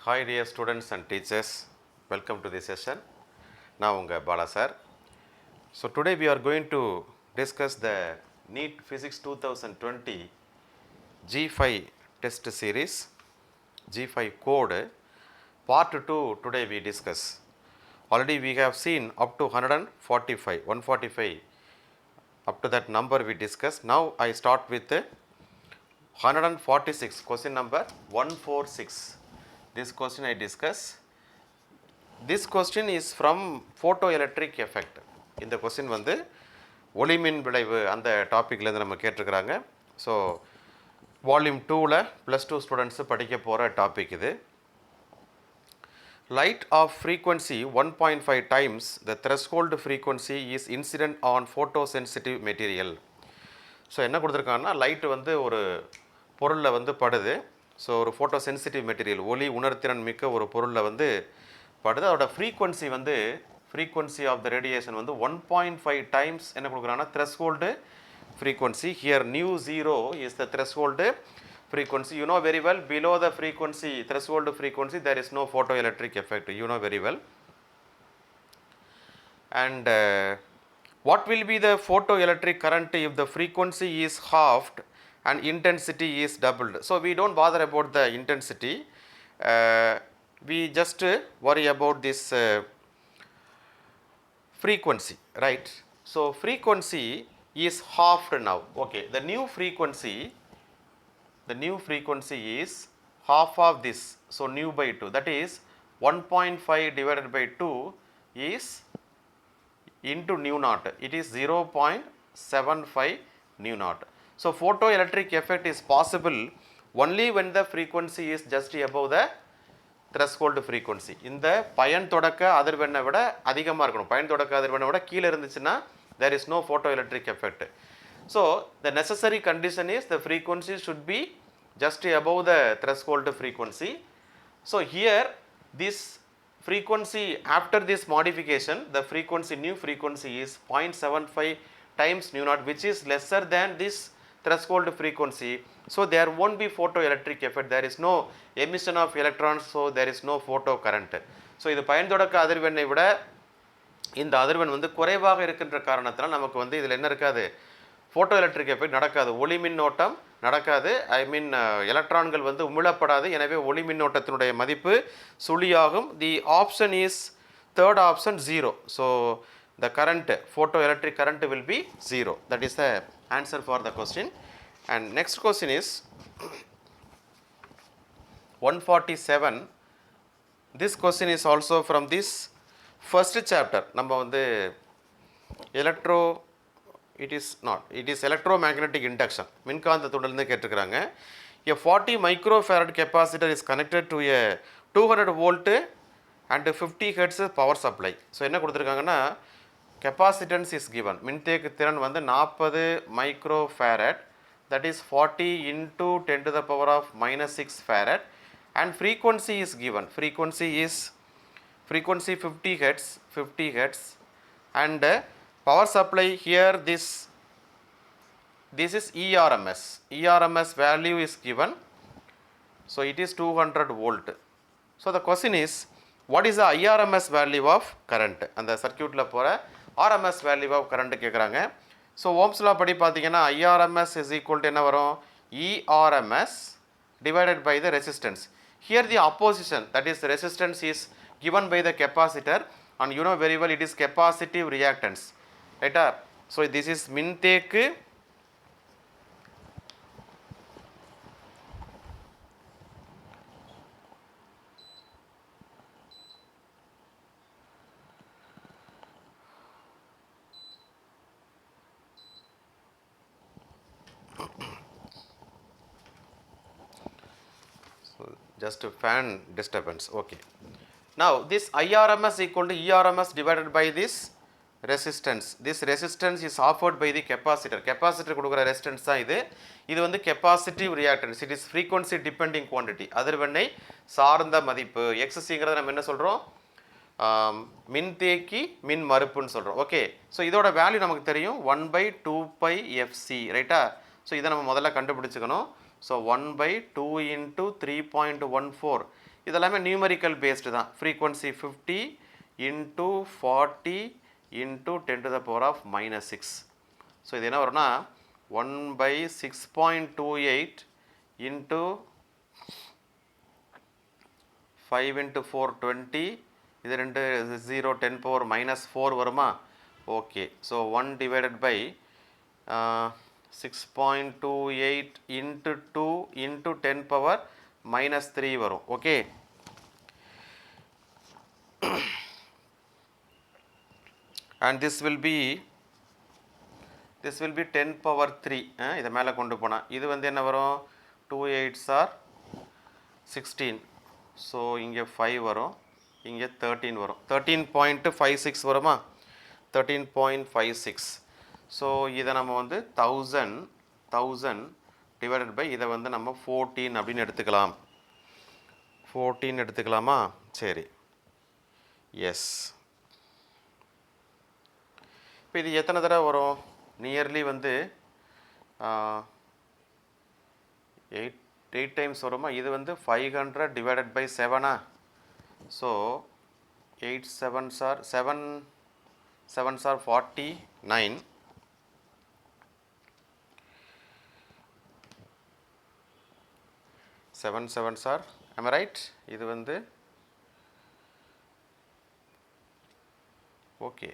Hi dear students and teachers, welcome to this session. Now unga Bala sir. So today we are going to discuss the NEET Physics 2020 G5 test series, G5 code, part 2 today we discuss. Already we have seen up to 145, up to that number we discussed. Now I start with 146, question number 146. This question I discuss. This question is from photoelectric effect. இந்த கொஸ்டின் வந்து ஒளிமின் விளைவு அந்த டாப்பிக்லேருந்து நம்ம கேட்டிருக்கிறாங்க. So volume 2ல் +2 students படிக்க போகிற டாபிக் இது. Light of frequency 1.5 times the threshold frequency is incident on photosensitive material. So என்ன கொடுத்துருக்காங்கன்னா, லைட்டு வந்து ஒரு பொருளில் வந்து படுது. ஸோ ஒரு ஃபோட்டோ சென்சிட்டிவ் மெட்டீரியல், ஒளி உணர்திறன் மிக்க ஒரு பொருளில் வந்து படுது. அதோட ஃப்ரீக்வன்சி வந்து ஃப்ரீக்வன்சி ஆஃப் த ரேடியேஷன் வந்து 1.5 டைம்ஸ் என்ன கொடுக்குறாங்கன்னா threshold frequency. Here new 0 is the threshold frequency. You know very well, below the frequency, threshold frequency, there is no photoelectric effect. You know very well. And what will be the photoelectric current if the frequency is halved and intensity is doubled? So we don't bother about the intensity. We just worry about this frequency, right? So frequency is halved now. Okay, the new frequency is half of this, so nu by 2, that is 1.5 divided by 2 is into nu naught, it is 0.75 nu naught. So photoelectric effect is possible only when the frequency is just above the threshold frequency. இந்த பயன் தொடக்க அதிர்வெண்ணை விட அதிகமாக இருக்கணும். பயன் தொடக்க அதிர்வெண்ணை விட கீழே இருந்துச்சுன்னா there is no photoelectric effect. So the necessary condition is the frequency should be just above the threshold frequency. So here this frequency, after this modification, the frequency, new frequency is 0.75 times nu naught, which is lesser than this threshold frequency. So there won't be photoelectric effect, there is no emission of electrons, so there is no photo current. So இது பயன் தொடக்க அதிர்வெண்ணை விட இந்த அதிர்வெண் வந்து குறைவாக இருக்கின்ற காரணத்தினால் நமக்கு வந்து இதில் என்ன இருக்காது, ஃபோட்டோ எலக்ட்ரிக் எஃபெக்ட் நடக்காது, ஒளி மின்னோட்டம் நடக்காது. ஐ மீன் எலக்ட்ரான்கள் வந்து உமிழப்படாது. எனவே ஒளி மின்னோட்டத்தினுடைய மதிப்பு சுழியாகும். The option is third option 0. So the current, photo electric current will be 0. That is the answer for the question. And next question is 147. This question is also from this first chapter. நம்ம வந்து electro it is electromagnetic induction, மின்காந்த தூண்டல்னு கேட்டிருக்கிறாங்க. A 40 microfarad capacitor is connected to a 200 volt and 50 hertz power supply. So என்ன கொடுத்துருக்காங்கன்னா, capacitance is given, மின்தேக்கு திறன் வந்து 40 microfarad, that is 40 into 10 to the power of -6 farad, and frequency is given, frequency 50 hertz, and power supply here, this is ERMS value is given, so it is 200 volt. So the question is, what is the IRMS value of current? அந்த சர்க்யூட்ல போற RMS value of current கேக்குறாங்க. So Ohm's law படி பாத்தீங்கன்னா IRMS is equal to என்ன வரும், ERMS divided by the resistance. Here the opposition, that is resistance, is given by the capacitor, and you know very well it is capacitive reactance, right? So this is மின்தேக்கு just fan disturbance. Okay, now this IRMS equal to ERMS divided by this resistance. This resistance is offered by the capacitor. Capacitor கொடுக்குற resistance தான் இது. இது வந்து capacitive reactance. It is frequency depending quantity, அதிர்வெண்ணை சார்ந்த மதிப்பு. XCங்கிறத நம்ம என்ன சொல்கிறோம், மின்தேக்கி மின் மறுப்புன்னு சொல்கிறோம். ஓகே, ஸோ இதோட வேல்யூ நமக்கு தெரியும் 1/2πfc, ரைட்டா? ஸோ இதை நம்ம முதல்ல கண்டுபிடிச்சிக்கணும். ஸோ 1/2 into 3.14 இதெல்லாமே நியூமரிக்கல் பேஸ்டு தான். Frequency 50 into 40 into 10 to the power of minus 6. So இது என்ன வரும்னா 1/6.28 இன்ட்டு 5 into 4 20, இது ரெண்டு 0 10 power minus 4 வருமா? Okay. So 1 divided by 6.28 into 2 into 10 power minus 3 வரும். Okay. and this will be 10 power 3. இதை மேலே கொண்டு போனால் இது வந்து என்ன வரும்? 2 8s are 16. ஸோ இங்கே 5 வரும், இங்கே 13 வரும். 13.56 வருமா? 13.56. ஸோ இதை நம்ம வந்து 1000 டிவைடட் பை இதை வந்து நம்ம 14 அப்படின்னு எடுத்துக்கலாம். 14 எடுத்துக்கலாமா? சரி, எஸ். இப்போ இது எத்தனை தடவை வரும்? நியர்லி வந்து 8 டைம்ஸ் வருமா? இது வந்து 500 divided by 7. So 8 7s are 49. Seven sevens are, am I right? இது வந்து okay.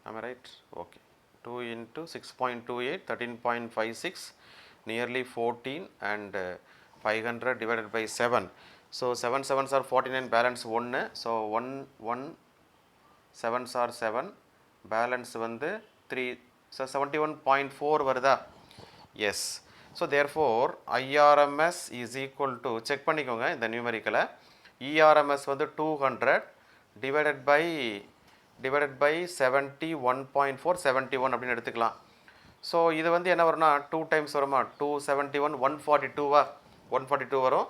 Am I right? Okay. 2 into 6.28, 13.56, nearly 14, and 500 divided by 7. So 7 sevens are 49, balance 1. So 1 sevens are 7, balance வந்து 3. So 71.4 வருதா? Yes. So therefore IRMS is equal to, check பண்ணிக்கோங்க இந்த நியூமரிக்கலை. ERMS வந்து 200 divided by 71.4, 71 அப்படின்னு எடுத்துக்கலாம். So இது வந்து என்ன வரும்னா 2 டைம்ஸ் வருமா? 271, 142வா? 142 வரும்.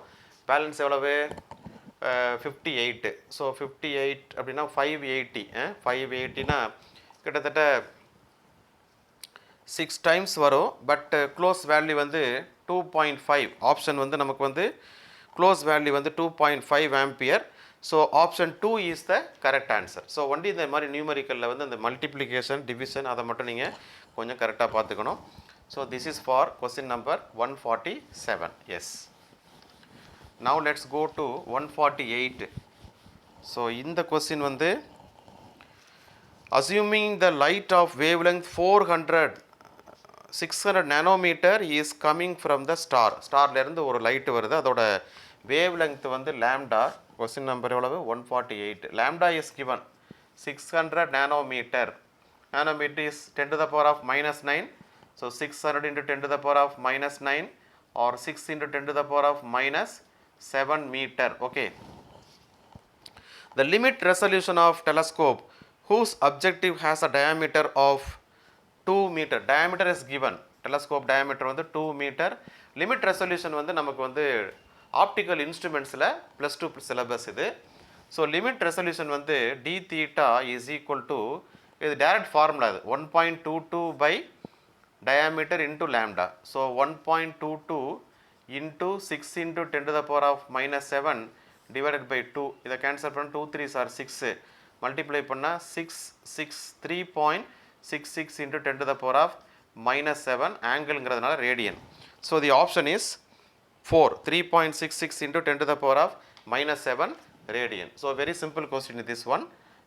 பேலன்ஸ் எவ்வளவு? 58. ஸோ 58 அப்படின்னா 580. 580னா கிட்டத்தட்ட 6 டைம்ஸ் வரும். பட் க்ளோஸ் வேல்யூ வந்து 2.5. ஆப்ஷன் வந்து நமக்கு வந்து க்ளோஸ் வேல்யூ வந்து 2.5 ampere. So option 2 is the correct answer. So only இந்த மாதிரி நியூமரிக்கலில் வந்து அந்த மல்டிப்ளிகேஷன், டிவிஷன் அதை மட்டும் நீங்கள் கொஞ்சம் கரெக்டாக பார்த்துக்கணும். So this is for question number 147. Yes. Now let's go to 148. So இந்த கொஸ்டின் வந்து assuming the light of wavelength 600 nanometer is coming from the star. ஸ்டார்ல இருந்து ஒரு லைட் வருது, அதோட வேவ் லெங்த் வந்து லாம்டா. கொஸ்டின் நம்பர் எவ்வளவு? 148. Lambda is given 600 nanometer. Nanometer is 10 to the power of minus 9. So 600 into 10 to the power of minus 9 or 6 into 10 to the power of minus 7 meter. Okay. The limit resolution of telescope whose objective has a diameter of 2 meter. Diameter is given. Telescope diameter வந்து 2 meter. Limit resolution வந்து நமக்கு வந்து optical இன்ஸ்ட்ருமெண்ட்ஸில் +2 syllabus இது. So limit resolution வந்து d theta is equal to, இது direct formula இது, 1.22 by diameter into lambda. So 1.22 into 6 into 10 to the power of minus 7 divided by 2. இதை cancel பண்ண 2 3s are 6. மல்டிப்ளை பண்ணால் 3.66 into 10 to the power of minus 7, ஆங்கிள்ங்கிறதுனால radian. So the option is 4. 3.66 into 10 to the power of minus 7 radian. So very simple question is this one.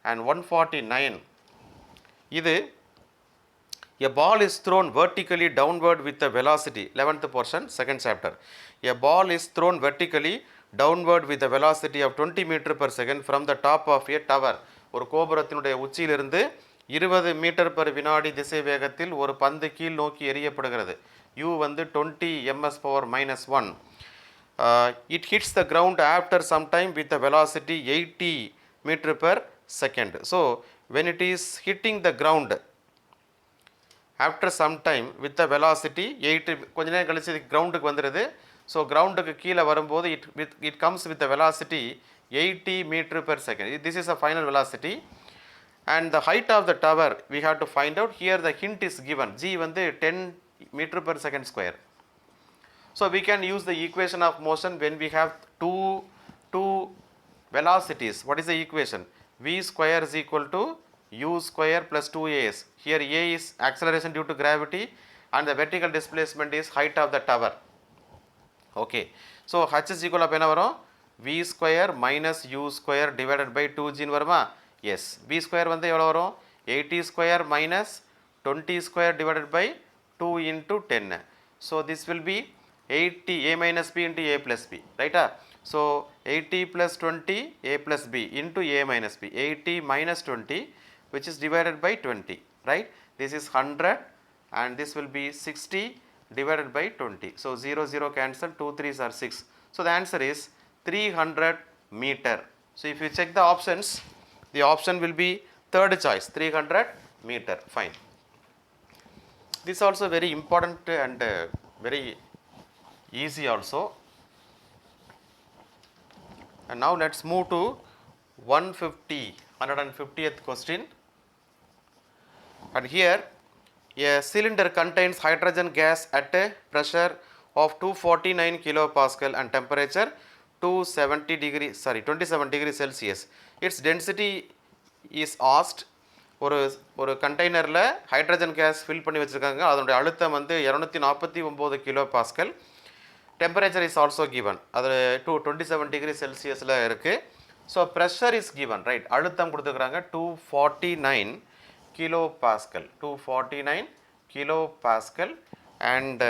And 149, இது a ball is thrown vertically downward with a velocity, 11th portion, second chapter. A ball is thrown vertically downward with a velocity of 20 meter per second from the top of a tower. ஒரு கோபுரத்தினுடைய உச்சியிலிருந்து 20 metre per வினாடி திசை வேகத்தில் ஒரு பந்து கீழ் நோக்கி எறியப்படுகிறது. U வந்து 20 ms power minus 1. It hits the ground after some time with a velocity 80 meter per second. So when it is hitting the ground after some time with the velocity 80, கொஞ்ச நேரம் கழிச்சு கிரவுண்டுக்கு வந்துடுது. ஸோ கிரவுண்டுக்கு கீழே வரும்போது it comes with the velocity 80 meter per second. This is a final velocity. And the height of the tower we have to find out. Here the hint is given. G வந்து 10 meter per second square. So we can use the equation of motion when we have two velocities. What is the equation? V square is equal to u square plus 2as. Here a is acceleration due to gravity and the vertical displacement is height of the tower. Okay. So h is equal to என்ன வரும்? V square minus u square divided by 2g ன்னு வருமா? Yes. V square வந்து எவ்வளோ வரும்? 80 square minus 20 square divided by 2 into 10. So this will be 80 a minus b into a plus b, right? So 80 plus 20 a plus b into a minus b. 80 minus 20 which is divided by 20, right? This is 100 and this will be 60 divided by 20. So 0 0 cancel, 2 3s are 6. So the answer is 300 meter. So if you check the options, the option will be third choice, 300 meter. Fine. This is also very important and very easy also. And now let's move to 150th question. And here a cylinder contains hydrogen gas at a pressure of 249 kilopascal and temperature 27 degrees Celsius. Its density is asked. ஒரு கண்டெய்னரில் hydrogen gas fill பண்ணி வச்சுருக்காங்க. அதனுடைய அழுத்தம் வந்து 249 kilo pascal. Temperature is also given. அது 27 degree செல்சியஸில் இருக்குது. So pressure is given, right? அழுத்தம் கொடுத்துருக்குறாங்க 249 kilo pascal. 249 kilo pascal and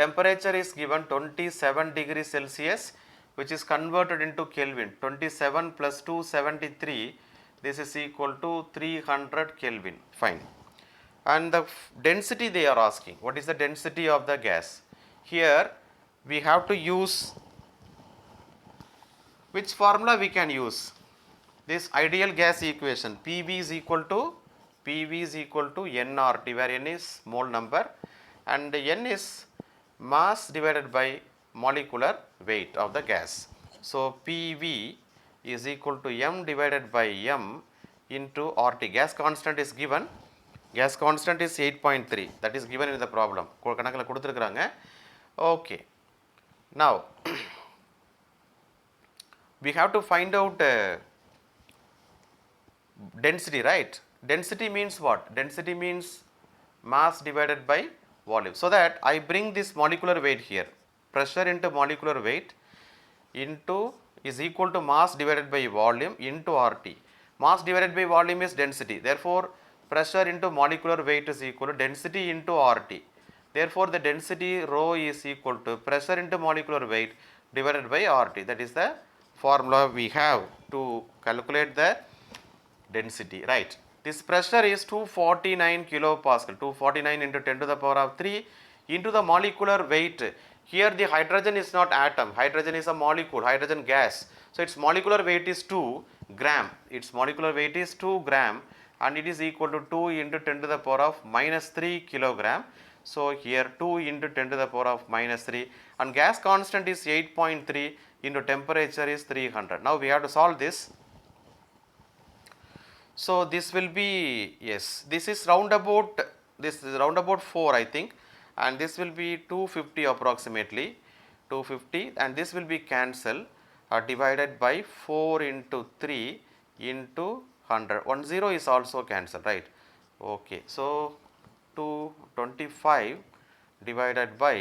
temperature is given 27 degrees Celsius, which is converted into Kelvin. 27 plus 273, this is equal to 300 Kelvin. Fine. And the density they are asking. What is the density of the gas? Here we have to use, which formula we can use? This ideal gas equation. PV is equal to nRT, where n is mole number and n is mass divided by molecular weight of the gas. So PV is equal to m divided by m into RT. Gas constant is given. Gas constant is 8.3. That is given in the problem. கணக்கில் கொடுத்துருக்குறாங்க. Okay. Now we have to find out density, right? Density means what? Density means mass divided by volume. So that I bring this molecular weight here. Pressure into molecular weight into is equal to mass divided by volume into RT. Mass divided by volume is density. Therefore, pressure into molecular weight is equal to density into RT. Therefore, the density rho is equal to pressure into molecular weight divided by RT. That is the formula we have to calculate the density, right? This pressure is 249 kilopascal. 249 into 10 to the power of 3 into the molecular weight. Here the hydrogen is not atom. Hydrogen is a molecule, hydrogen gas. So its molecular weight is 2 gram. Its molecular weight is 2 gram and it is equal to 2 into 10 to the power of minus 3 kilogram. So here 2 into 10 to the power of minus 3 and gas constant is 8.3 into temperature is 300. Now we have to solve this. So this will be, yes, this is roundabout 4 I think, and this will be 250 approximately, 250, and this will be cancelled divided by 4 into 3 into 100. 10 is also cancelled, right? Okay, so 225 divided by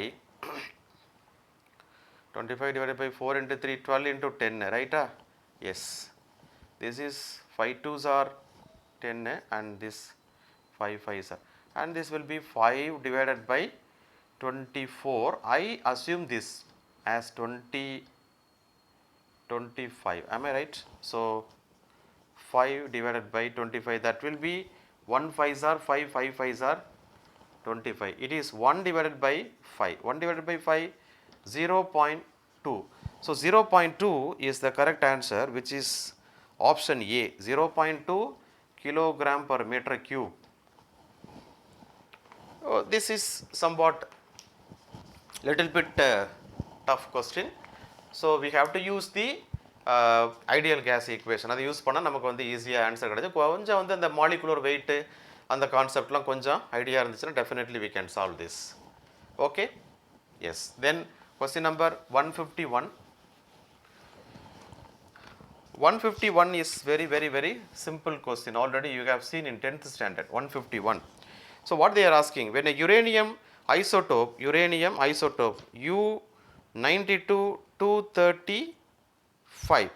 25 divided by 4 into 3, 12 into 10, right? Yes, this is 5 2s are 10 and this 5 5s are, and this will be 5 divided by 24. I assume this as 25. Am I right? So 5 divided by 25, that will be 1 5s are 5, 5 5s are 25. It is 1 divided by 5. 1 divided by 5, 0.2. So 0.2 is the correct answer, which is option A, 0.2 kilogram per meter cube. This is somewhat little bit tough question. So we have to use the ideal gas equation. அதை use பண்ணால் நமக்கு வந்து ஈஸியாக answer கிடையாது. கொஞ்சம் வந்து அந்த molecular weight அந்த கான்செப்ட்லாம் கொஞ்சம் ஐடியா இருந்துச்சுன்னா definitely we can solve this. Okay, yes. Then question number 151. 151 is very simple question. Already you have seen in 10th standard. 151. So what they are asking, when a uranium isotope U92-235,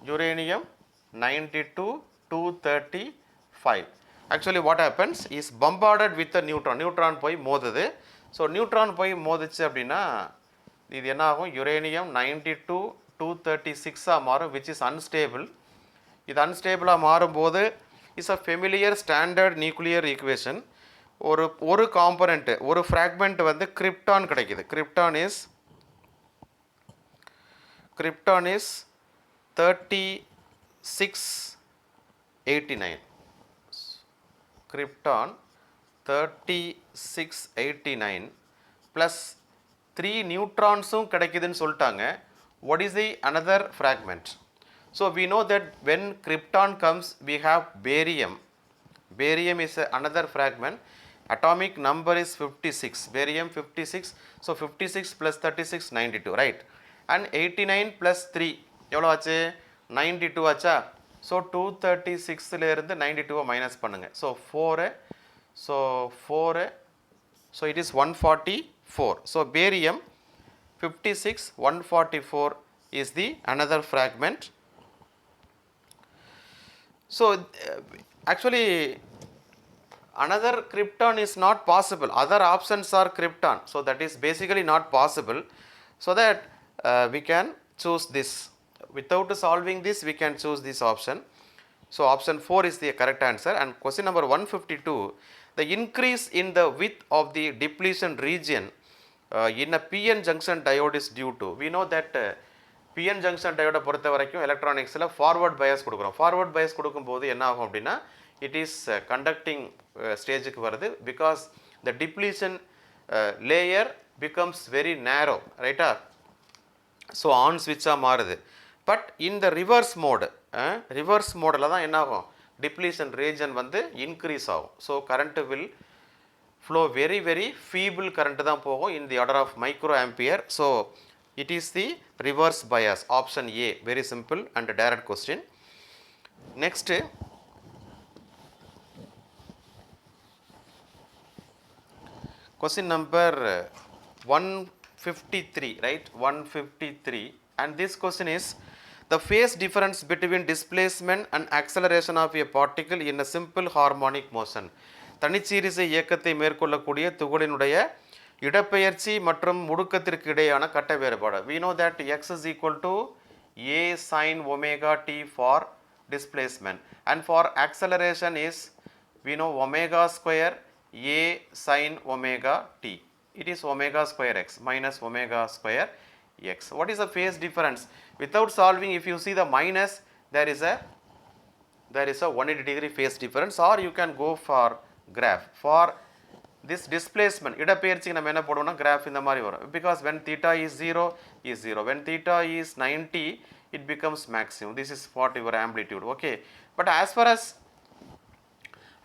uranium 92-235, actually what happens is bombarded with a neutron போய் மோதுது. So neutron போய் மோதிச்சு அப்படின்னா இது என்ன ஆகும், uranium 92-236 மாறும், which is unstable. இது அன்ஸ்டேபிளாக மாறும்போது is a familiar standard nuclear equation. ஒரு காம்பனண்ட்டு, ஒரு ஃப்ராக்மெண்ட் வந்து கிரிப்டான் கிடைக்குது. Krypton is 3689. Krypton 3689 plus 3 நியூட்ரான்ஸும் கிடைக்குதுன்னு சொல்லிட்டாங்க. What is the another fragment? So we know that when krypton comes we have barium. Barium is another fragment. Atomic number is 56. Barium 56. So 56 plus 36 92, right? And 89 plus 3 எவ்வளோ ஆச்சு, 92 ஆச்சா. So 236ல இருந்து 92 minus பண்ணுங்க. So 4, so it is 144. So barium 56 144 is the another fragment. So actually another krypton is not possible. Other options are krypton. So that is basically not possible. So that we can choose this. Without solving this, we can choose this option. So option 4 is the correct answer. And question number 152, the increase in the width of the depletion region in a PN junction diode is due to. We know that PN junction diode பொறுத்த வரைக்கும் எலக்ட்ரானிக்ஸில் forward Paes கொடுக்குறோம். Forward Paes கொடுக்கும்போது என்ன ஆகும் அப்படின்னா, it is conducting ஸ்டேஜுக்கு வருது. Because the depletion layer becomes very நேரோ, ரைட்டா. ஸோ ஆன் ஸ்விட்சாக மாறுது. பட் இந்த ரிவர்ஸ் மோடில் தான் என்ன ஆகும், டிப்ளீஷன் ரீஜன் வந்து இன்க்ரீஸ் ஆகும். So current will flow very feeble current தான் போகும் in the order of micro ampere. So it is the reverse bias, option A, very simple and direct question. Next, question number 153, right? 153, and this question is the phase difference between displacement and acceleration of a particle in a simple harmonic motion. தனிச்சீரிசை இயக்கத்தை மேற்கொள்ளக்கூடிய துகளினுடைய இடப்பெயர்ச்சி மற்றும் முடுக்கத்திற்கு இடையான கட்ட வேறுபாடு. We know that x is equal to a sin omega t for displacement, and for acceleration is, we know, omega square a sin omega t. It is omega square x minus omega square x. What is the phase difference? Without solving, if you see the minus, there is a 180 degree phase difference, or you can go for graph. For this displacement, இடப்பெயர்ச்சிக்கு நம்ம என்ன போடுவோம்னா graph இந்த மாதிரி வரும். Because when theta is 0 is 0. When theta is 90, it becomes maximum. This is what your amplitude. Okay. But as far as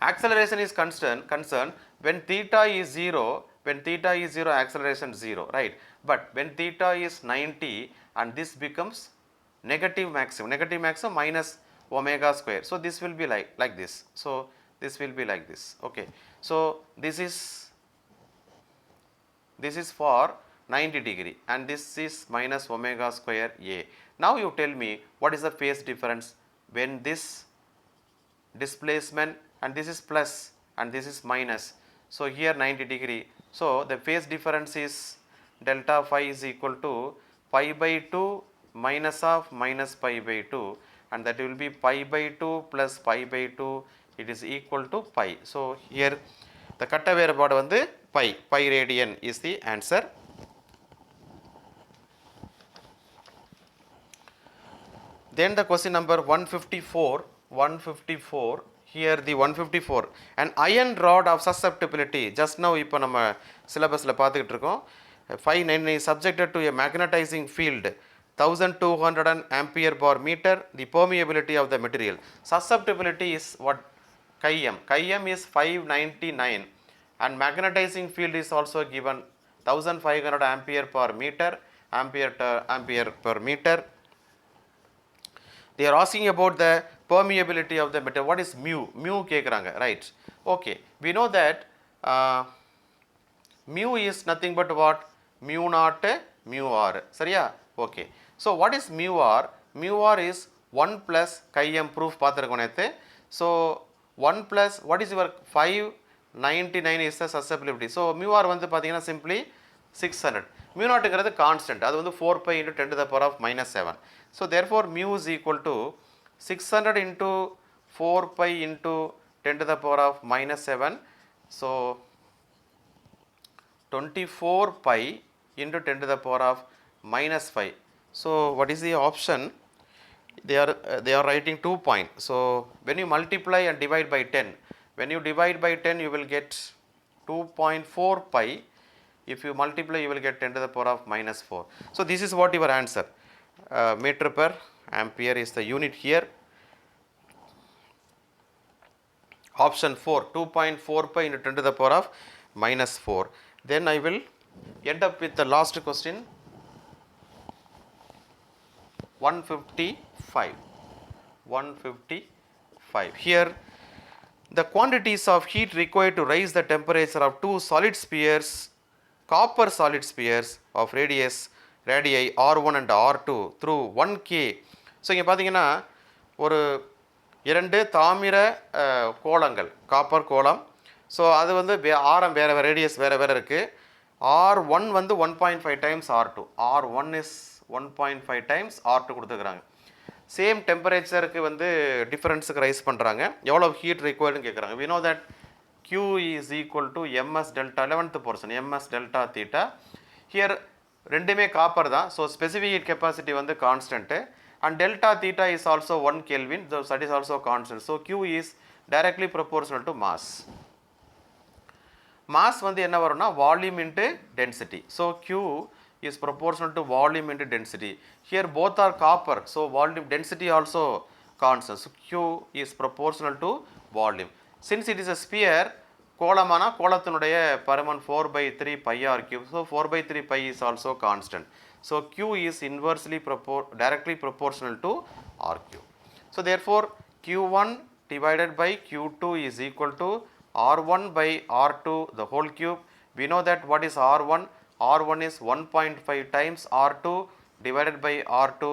acceleration is concerned, when theta is 0, acceleration 0, right? But when theta is 90 and this becomes negative maximum minus omega square. So this will be like this. So this will be like this. Okay. So this is for 90 degree and this is minus omega square a. Now you tell me what is the phase difference when this displacement, and this is plus and this is minus. So here 90 degree. So the phase difference is delta phi is equal to pi by 2 minus of minus pi by 2, and that will be pi by 2 plus pi by 2. It is equal to pi. So here the கட்ட வேறுபாடு வந்து pi radian is the answer. Then the question number 154, here the 154, an iron rod of susceptibility. Just now இப்போ நம்ம சிலபஸில் பார்த்துக்கிட்டு இருக்கோம். 599 is subjected to a magnetizing field 1200 ampere per meter. The permeability of the material. Susceptibility is what? Chi m is 599 and magnetizing field is also given 1500 ampere per meter, ampere per meter. They are asking about the permeability of the metal. What is mu? Mu kekranga, right? Okay, we know that mu is nothing but what? Mu naught mu r. Sariya? Okay. So what is mu r? Mu r is 1 plus chi m proof paathirukonethe. So 1 plus what is your 599 is the susceptibility. So mu r vandu pathina simply 600. Mu naught is constant. That is 4 pi into 10 to the power of minus 7. So therefore mu is equal to 600 into 4 pi into 10 to the power of minus 7. So 24 pi into 10 to the power of minus 5. So what is the option? They are writing 2 points. So when you multiply and divide by 10, when you divide by 10 you will get 2.4 pi. If you multiply you will get 10 to the power of minus 4. So this is what your answer. Meter per ampere is the unit here. Option 4, 2.4 pi into 10 to the power of minus 4. Then I will end up with the last question. 155. Here the quantities of heat required to raise the temperature of two solid spheres, copper solid spheres of radii R1 and R2 through 1K. So இங்கே பார்த்தீங்கன்னா ஒரு 2 தாமிர கோளங்கள், copper கோளம். So அது வந்து ஆரம் வேறு radius வேறு இருக்குது. R1 வந்து 1.5 times R2. R1 is 1.5 times R2 கொடுத்துருக்குறாங்க. சேம் டெம்பரேச்சருக்கு வந்து டிஃபரன்ஸுக்கு ரைஸ் பண்ணுறாங்க. எவ்வளோ ஹீட் ரிக்வயர்டுன்னு கேட்குறாங்க. we know that Q is equal to ms delta 11th portion ms delta theta. Here ரெண்டுமே காப்பர் தான். ஸோ ஸ்பெசிஃபிக் ஹீட் கெப்பாசிட்டி வந்து constant and delta theta is also 1 Kelvin. So that is also constant. So Q is directly proportional to mass. Mass வந்து என்ன வரும்னா volume into density. So Q is proportional to volume into density. Here both are copper. So volume density also constant. So Q is proportional to volume. Since it is a sphere, கோளமான கோளத்தினுடைய பருமன் 4/3 pi r cube. So 4/3 pi is also constant. So Q is inversely directly proportional to r cube. So therefore Q1 divided by Q2 is equal to R1 by R2 the whole cube. We know that what is R1? R1 is 1.5 times R2 divided by R2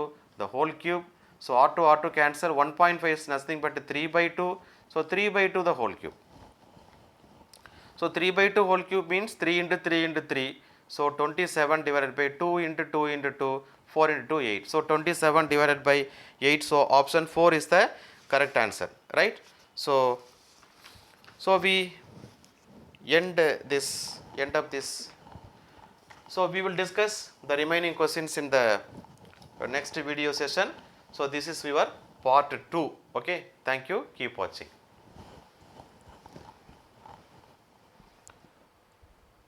the whole cube. So R2 cancel. 1.5 is nothing but 3/2. So 3/2 the whole cube. So 3/2 whole cube means 3 into 3 into 3. So 27 divided by 2 into 2 into 2, 4 into 2, 8. So 27 divided by 8. So option 4 is the correct answer, right? So we end up this. So we will discuss the remaining questions in the next video session. So this is your part 2. Okay, thank you. Keep watching.